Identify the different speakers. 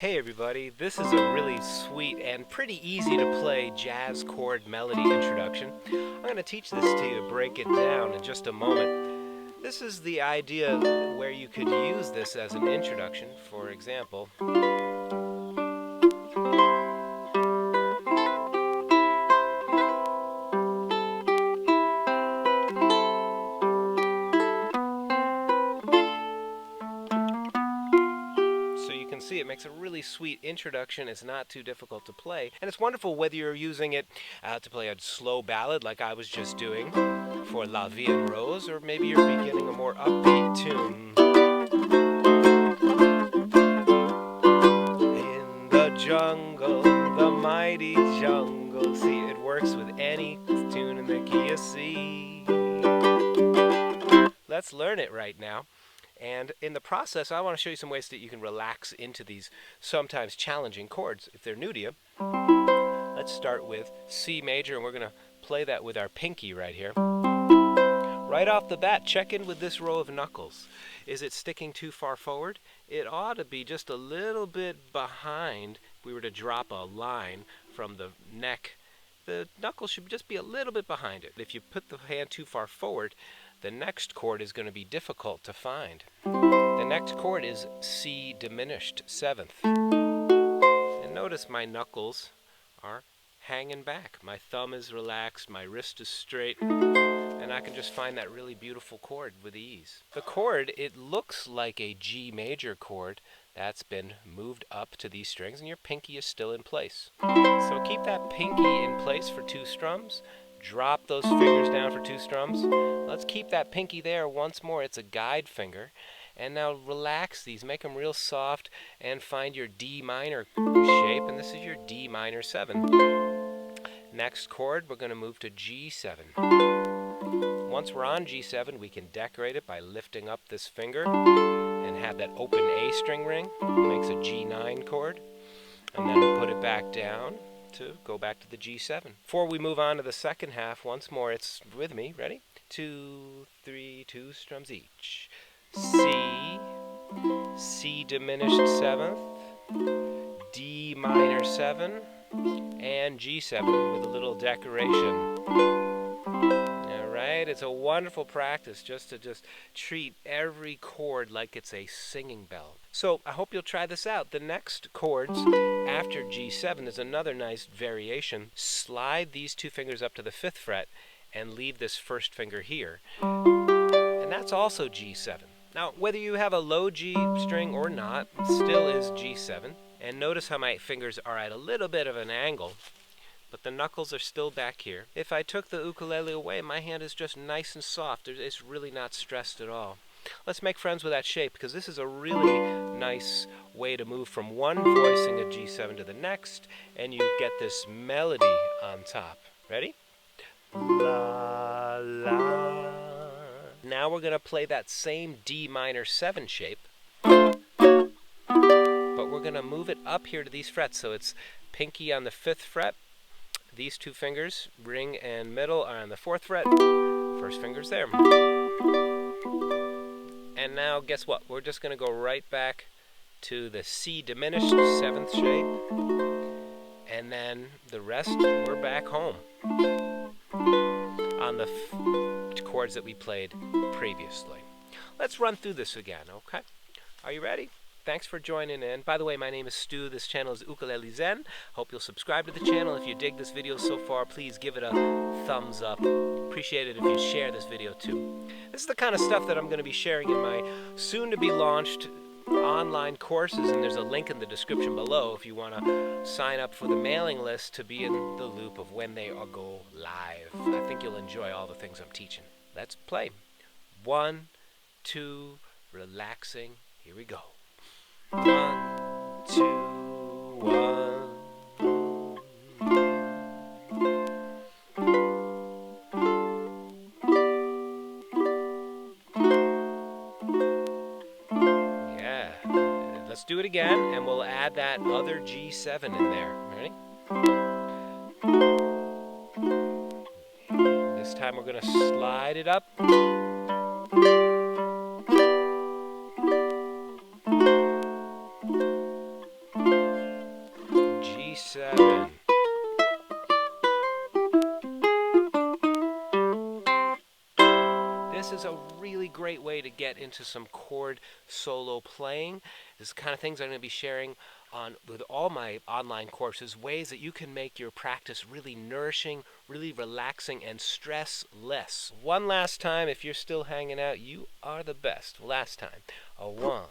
Speaker 1: Hey everybody, this is a really sweet and pretty easy to play jazz chord melody introduction. I'm going to teach this to you, break it down in just a moment. This is the idea where you could use this as an introduction. For example, so you can see it makes a really sweet introduction. It's not too difficult to play, and it's wonderful whether you're using it to play a slow ballad like I was just doing for La Vie en Rose, or maybe you're beginning a more upbeat tune. In the jungle, the mighty jungle. See, it works with any tune in the key of C. Let's learn it right now. And in the process, I want to show you some ways that you can relax into these sometimes challenging chords if they're new to you. Let's start with C major, and we're going to play that with our pinky right here. Right off the bat, check in with this row of knuckles. Is it sticking too far forward? It ought to be just a little bit behind. If we were to drop a line from the neck, the knuckles should just be a little bit behind it. If you put the hand too far forward, the next chord is going to be difficult to find. The next chord is C diminished 7th. And notice my knuckles are hanging back. My thumb is relaxed, my wrist is straight, and I can just find that really beautiful chord with ease. The chord, it looks like a G major chord that's been moved up to these strings, and your pinky is still in place. So keep that pinky in place for 2 strums. Drop those fingers down for 2 strums. Let's keep that pinky there once more. It's a guide finger. And now relax these, make them real soft, and find your D minor shape, and this is your D minor 7. Next chord, we're going to move to G7. Once we're on G7, we can decorate it by lifting up this finger and have that open A string ring. It makes a G9 chord. And then we'll put it back down to go back to the G7. Before we move on to the second half, once more, it's with me. Ready? 2, 3, 2 strums each. C, C diminished 7th, D minor 7, and G7 with a little decoration. Alright, it's a wonderful practice just to treat every chord like it's a singing bell. So I hope you'll try this out. The next chords after G7 is another nice variation. Slide these 2 fingers up to the 5th fret and leave this first finger here. And that's also G7. Now, whether you have a low G string or not, it still is G7. And notice how my fingers are at a little bit of an angle, but the knuckles are still back here. If I took the ukulele away, my hand is just nice and soft. It's really not stressed at all. Let's make friends with that shape, because this is a really nice way to move from one voicing of G7 to the next, and you get this melody on top. Ready? La, la. Now we're going to play that same D minor 7 shape, but we're going to move it up here to these frets. So it's pinky on the 5th fret. These 2 fingers, ring and middle, are on the 4th fret. First finger's there. And now guess what? We're just going to go right back to the C diminished 7th shape. And then the rest, we're back home on the chords that we played previously. Let's run through this again, okay? Are you ready? Thanks for joining in. By the way, my name is Stu. This channel is Ukulele Zen. Hope you'll subscribe to the channel. If you dig this video so far, please give it a thumbs up. Appreciate it if you share this video too. This is the kind of stuff that I'm going to be sharing in my soon-to-be-launched online courses, and there's a link in the description below if you want to sign up for the mailing list to be in the loop of when they go live. I think you'll enjoy all the things I'm teaching. Let's play. 1, 2, relaxing. Here we go. 1, 2, 1. Yeah. Let's do it again, and we'll add that other G7 in there. Ready? This time we're going to slide it up. 7. This is a really great way to get into some chord solo playing. This is the kind of things I'm going to be sharing on with all my online courses, ways that you can make your practice really nourishing, really relaxing, and stress-less. One last time, if you're still hanging out, you are the best. Last time. A 1,